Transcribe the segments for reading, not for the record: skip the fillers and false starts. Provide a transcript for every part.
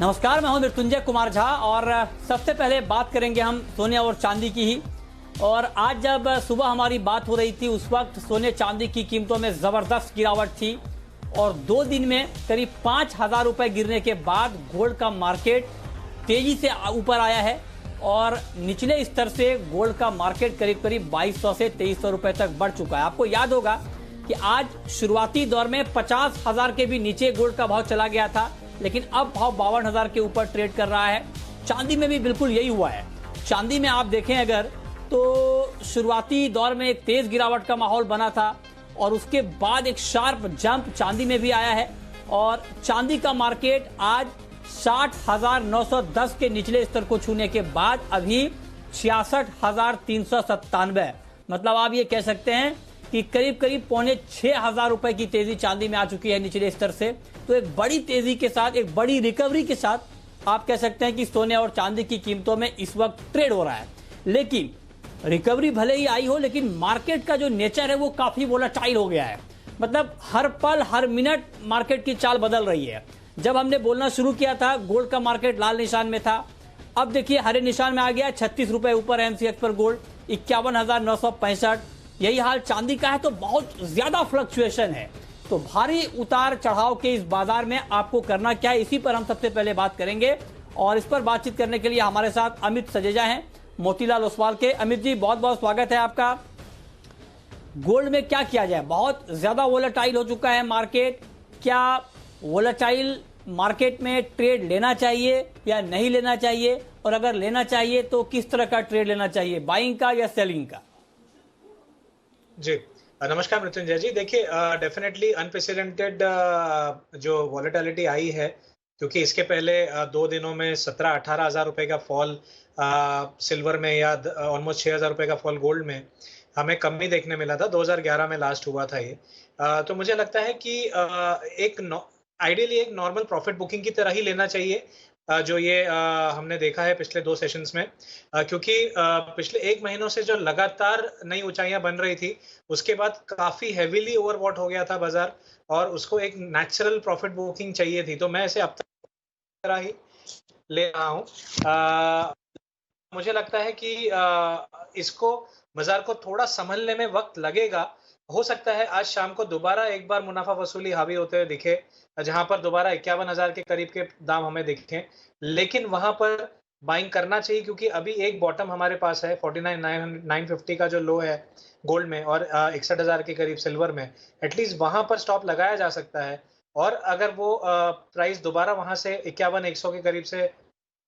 नमस्कार, मैं हूं मृत्युंजय कुमार झा और सबसे पहले बात करेंगे हम सोने और चांदी की ही। और आज जब सुबह हमारी बात हो रही थी उस वक्त सोने चांदी की कीमतों में जबरदस्त गिरावट थी और 2 दिन में करीब 5,000 रुपए गिरने के बाद गोल्ड का मार्केट तेजी से ऊपर आया है और निचले स्तर से गोल्ड का मार्केट करीब करीब 2200 से 2300 रुपए तक बढ़ चुका है। आपको याद होगा कि आज शुरुआती दौर में 50,000 के भी नीचे गोल्ड का भाव चला गया था, लेकिन अब भाव 52,000 के ऊपर ट्रेड कर रहा है। चांदी में भी बिल्कुल यही हुआ है। चांदी में आप देखें अगर तो शुरुआती दौर में एक तेज गिरावट का माहौल बना था और उसके बाद एक शार्प जंप चांदी में भी आया है और चांदी का मार्केट आज 60,910 के निचले स्तर को छूने के बाद अभी 66,397, मतलब आप ये कह सकते हैं कि करीब करीब 5,600 रुपए की तेजी चांदी में आ चुकी है निचले स्तर से। तो एक बड़ी तेजी के साथ, एक बड़ी रिकवरी के साथ आप कह सकते हैं कि सोने और चांदी की कीमतों में इस वक्त ट्रेड हो रहा है। लेकिन रिकवरी भले ही आई हो, लेकिन मार्केट का जो नेचर है वो काफी वोलेटाइल हो गया है। मतलब हर पल हर मिनट मार्केट की चाल बदल रही है। जब हमने बोलना शुरू किया था गोल्ड का मार्केट लाल निशान में था, अब देखिए हरे निशान में आ गया। 36 रुपए ऊपर एमसीएक्स पर गोल्ड, 51,965। यही हाल चांदी का है। तो बहुत ज्यादा फ्लक्चुएशन है। तो भारी उतार चढ़ाव के इस बाजार में आपको करना क्या है, इसी पर हम सबसे पहले बात करेंगे। और इस पर बातचीत करने के लिए हमारे साथ अमित सजेजा हैं मोतीलाल ओसवाल के। अमित जी, बहुत बहुत स्वागत है आपका। गोल्ड में क्या किया जाए, बहुत ज्यादा वोलेटाइल हो चुका है मार्केट। क्या वोलेटाइल मार्केट में ट्रेड लेना चाहिए या नहीं लेना चाहिए, और अगर लेना चाहिए तो किस तरह का ट्रेड लेना चाहिए, बाइंग का या सेलिंग का? जी नमस्कार मृत्युंजय जी। देखिए डेफिनेटली अनप्रेसिडेंटेड जो वॉलेटिलिटी आई है, क्योंकि इसके पहले 2 दिनों में 17-18 हज़ार रुपए का फॉल सिल्वर में या ऑलमोस्ट 6,000 रुपए का फॉल गोल्ड में हमें कम ही देखने मिला था। 2011 में लास्ट हुआ था ये। तो मुझे लगता है कि आइडियली एक नॉर्मल प्रॉफिट बुकिंग की तरह ही लेना चाहिए जो ये हमने देखा है पिछले 2 सेशंस में, क्योंकि पिछले 1 महीनों से जो लगातार नई ऊंचाइयां बन रही थी, उसके बाद काफी हेवीली ओवरबॉट हो गया था बाजार और उसको एक नेचुरल प्रॉफिट बुकिंग चाहिए थी। तो मैं इसे अब तरह ही ले रहा हूँ। मुझे लगता है कि इसको बाजार को थोड़ा संभलने में वक्त लगेगा। हो सकता है आज शाम को दोबारा एक बार मुनाफा वसूली हावी होते हुए दिखे, जहां पर दोबारा 51,000 के करीब के दाम हमें दिखें, लेकिन वहां पर बाइंग करना चाहिए, क्योंकि अभी एक बॉटम हमारे पास है 49,950 का जो लो है गोल्ड में और 61,000 के करीब सिल्वर में। एटलीस्ट वहां पर स्टॉप लगाया जा सकता है। और अगर वो प्राइस दोबारा वहां से 51,100 के करीब से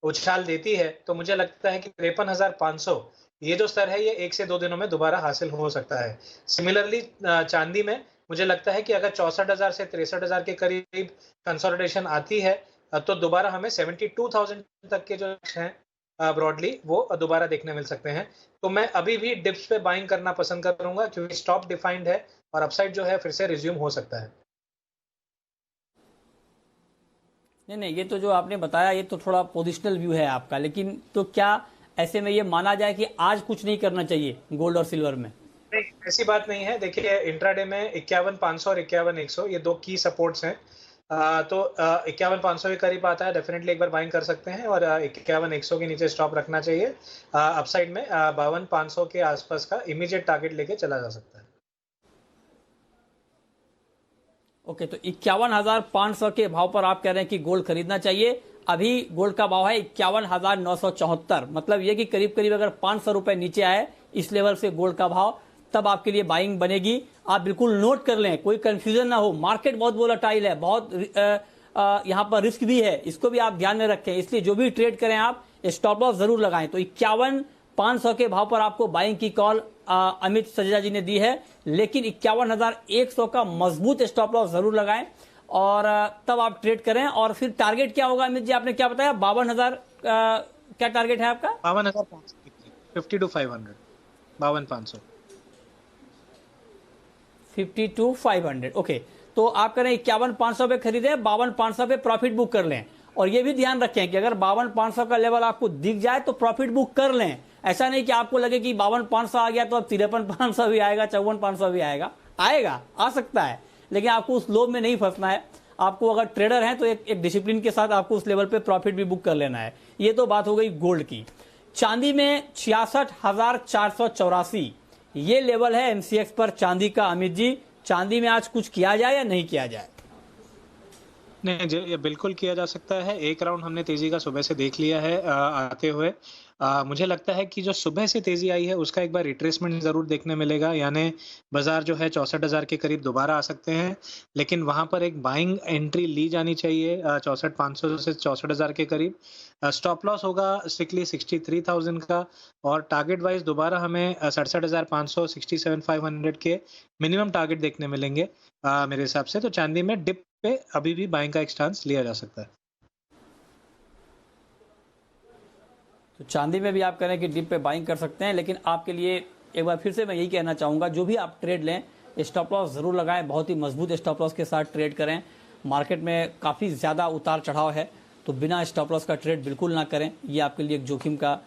उछाल देती है तो मुझे लगता है कि 53,500 ये जो स्तर है ये 1 से 2 दिनों में दोबारा हासिल हो सकता है। सिमिलरली चांदी में मुझे लगता है कि अगर 64,000 से 63,000 के करीब कंसोलिडेशन आती है तो दोबारा हमें 72,000 तक के जो हैं ब्रॉडली वो दोबारा देखने मिल सकते हैं। तो मैं अभी भी डिप्स पे बाइंग करना पसंद करूंगा, क्योंकि स्टॉप डिफाइंड है और अपसाइड जो है फिर से रिज्यूम हो सकता है। नहीं, ये तो जो आपने बताया ये तो थोड़ा पोजिशनल व्यू है आपका, लेकिन तो क्या ऐसे में ये माना जाए कि आज कुछ नहीं करना चाहिए गोल्ड और सिल्वर में? नहीं, ऐसी बात नहीं है। देखिए इंट्राडे में 51,500 और 51,100 ये 2 की सपोर्ट्स हैं। तो 51,500 के करीब आता है, डेफिनेटली एक बार बाइंग कर सकते हैं और 51,100 के नीचे स्टॉप रखना चाहिए। अपसाइड में 52,500 के आसपास का इमीडिएट टारगेट लेके चला जा सकता है। ओके, तो 51,500 के भाव पर आप कह रहे हैं कि गोल्ड खरीदना चाहिए। अभी गोल्ड का भाव है 51,974, मतलब ये कि करीब करीब अगर 500 रुपए नीचे आए इस लेवल से गोल्ड का भाव, तब आपके लिए बाइंग बनेगी। आप बिल्कुल नोट कर लें, कोई कंफ्यूजन ना हो। मार्केट बहुत वोलेटाइल है, बहुत यहाँ पर रिस्क भी है, इसको भी आप ध्यान में रखें। इसलिए जो भी ट्रेड करें आप स्टॉप लॉस जरूर लगाएं। तो 51,500 के भाव पर आपको बाइंग की कॉल अमित सजेजा जी ने दी है, लेकिन 51,100 का मजबूत स्टॉप लॉस जरूर लगाएं और तब आप ट्रेड करें। और फिर टारगेट क्या होगा अमित जी, आपने क्या बताया? 52,000 क्या टारगेट है आपका? 52,500, 50 to 500, 52,500, 50 to 500। ओके, तो आप करें 51,500 पे खरीदे, 52,500 पे प्रॉफिट बुक कर लें। और ये भी ध्यान रखें कि अगर 52,500 का लेवल आपको दिख जाए तो प्रॉफिट बुक कर लें। ऐसा नहीं कि आपको लगे कि 52,500 आ गया तो अब 53,500 भी आएगा, 54,500 भी आएगा। आ सकता है, लेकिन आपको उस लोभ में नहीं फंसना है। आपको अगर ट्रेडर हैं तो एक डिसिप्लिन के साथ आपको उस लेवल पे प्रॉफिट भी बुक कर लेना है। ये तो बात हो गई गोल्ड की। चांदी में 66,484 ये लेवल है एमसीएक्स पर चांदी का। अमित जी, चांदी में आज कुछ किया जाए या नहीं किया जाए? नहीं जी, ये बिल्कुल किया जा सकता है। एक राउंड हमने तेजी का सुबह से देख लिया है आते हुए। मुझे लगता है कि जो सुबह से तेजी आई है उसका एक बार रिट्रेसमेंट जरूर देखने मिलेगा, यानी बाजार जो है 64,000 के करीब दोबारा आ सकते हैं, लेकिन वहां पर एक बाइंग एंट्री ली जानी चाहिए 64,500 से 64,000 के करीब। स्टॉप लॉस होगा स्ट्रिक्टली 63,000 का, और टारगेट वाइज दोबारा हमें 67,500 67,500 के मिनिमम टारगेट देखने मिलेंगे मेरे हिसाब से। तो चांदी में डिप पे अभी भी बाइंग का एक स्टांस लिया जा सकता है। तो चांदी में भी आप कह रहे हैं कि डिप पे बाइंग कर सकते हैं, लेकिन आपके लिए एक बार फिर से मैं यही कहना चाहूंगा, जो भी आप ट्रेड लें स्टॉप लॉस जरूर लगाएं, बहुत ही मजबूत स्टॉप लॉस के साथ ट्रेड करें। मार्केट में काफ़ी ज़्यादा उतार चढ़ाव है, तो बिना स्टॉप लॉस का ट्रेड बिल्कुल ना करें। ये आपके लिए एक जोखिम का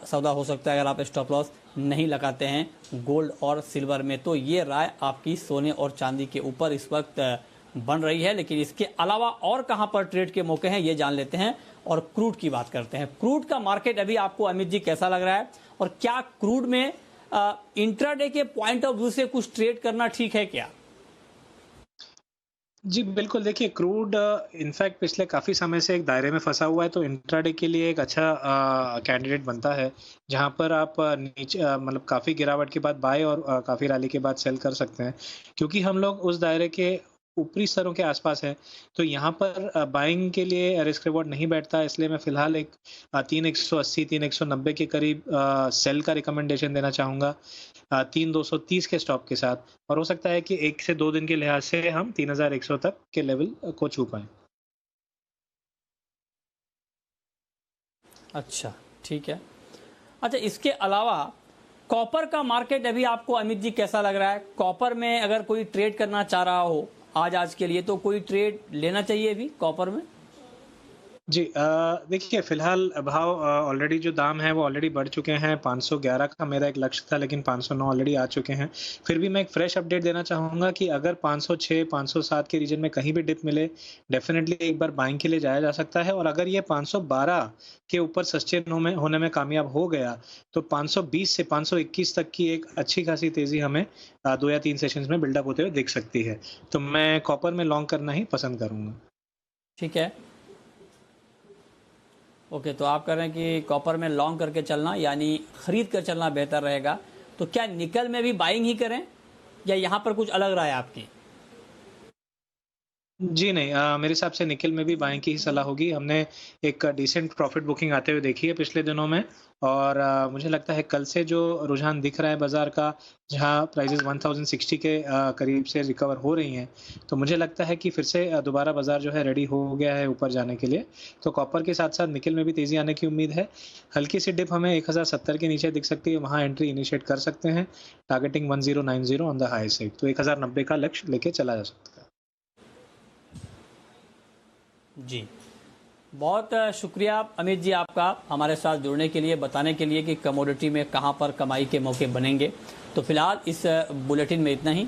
सौदा हो सकता है अगर आप स्टॉप लॉस नहीं लगाते हैं गोल्ड और सिल्वर में। तो ये राय आपकी सोने और चांदी के ऊपर इस वक्त बन रही है, लेकिन इसके अलावा और कहां पर ट्रेड के मौके हैं ये जान लेते हैं और क्रूड की बात करते हैं। क्रूड का मार्केट अभी आपको अमित जी कैसा लग रहा है, और क्या क्रूड में इंट्राडे के पॉइंट ऑफ व्यू से कुछ ट्रेड करना ठीक है क्या? जी बिल्कुल, देखिए क्रूड इनफैक्ट पिछले काफ़ी समय से एक दायरे में फंसा हुआ है, तो इंट्राडे के लिए एक अच्छा कैंडिडेट बनता है, जहां पर आप नीचे मतलब काफ़ी गिरावट के बाद बाय और काफ़ी रैली के बाद सेल कर सकते हैं, क्योंकि हम लोग उस दायरे के ऊपरी स्तरों के आसपास है। तो यहाँ पर बाइंग के लिए रिस्क रिवॉर्ड नहीं बैठता, इसलिए मैं फिलहाल एक 3,180 3,190 के करीब सेल का रिकमेंडेशन देना चाहूँगा 3,230 के स्टॉप के साथ, और हो सकता है कि 1 से 2 दिन के लिहाज से हम 3,100 तक के लेवल को छू पाएं। अच्छा, ठीक है। अच्छा, इसके अलावा कॉपर का मार्केट अभी आपको अमित जी कैसा लग रहा है? कॉपर में अगर कोई ट्रेड करना चाह रहा हो आज के लिए, तो कोई ट्रेड लेना चाहिए अभी कॉपर में? जी देखिए फिलहाल भाव ऑलरेडी जो दाम है वो ऑलरेडी बढ़ चुके हैं। 511 का मेरा एक लक्ष्य था, लेकिन 509 ऑलरेडी आ चुके हैं। फिर भी मैं एक फ्रेश अपडेट देना चाहूँगा कि अगर 506 507 के रीजन में कहीं भी डिप मिले, डेफिनेटली एक बार बाइंग के लिए जाया जा सकता है, और अगर ये 512 के ऊपर सस्टेन होने में कामयाब हो गया, तो 520 से 521 तक की एक अच्छी खासी तेजी हमें 2 या 3 सेशंस में बिल्डअप होते हुए दिख सकती है। तो मैं कॉपर में लॉन्ग करना ही पसंद करूँगा। ठीक है, ओके। तो आप कह रहे हैं कि कॉपर में लॉन्ग करके चलना, यानी खरीद कर चलना बेहतर रहेगा। तो क्या निकल में भी बाइंग ही करें, या यहाँ पर कुछ अलग राय है आपकी? जी नहीं, मेरे हिसाब से निकेल में भी बाइंग की ही सलाह होगी। हमने एक डिसेंट प्रॉफिट बुकिंग आते हुए देखी है पिछले दिनों में, और मुझे लगता है कल से जो रुझान दिख रहा है बाजार का, जहां प्राइसेस 1060 के करीब से रिकवर हो रही हैं, तो मुझे लगता है कि फिर से दोबारा बाजार जो है रेडी हो गया है ऊपर जाने के लिए। तो कॉपर के साथ साथ निकेल में भी तेजी आने की उम्मीद है। हल्की सी डिप हमें 1070 के नीचे दिख सकती है, वहां एंट्री इनिशिएट कर सकते हैं, targeting 1090 on the high side. तो 1090 का लक्ष्य लेके चला जा सकता है। जी, बहुत शुक्रिया अमित जी आपका हमारे साथ जुड़ने के लिए, बताने के लिए कि कमोडिटी में कहां पर कमाई के मौके बनेंगे। तो फिलहाल इस बुलेटिन में इतना ही।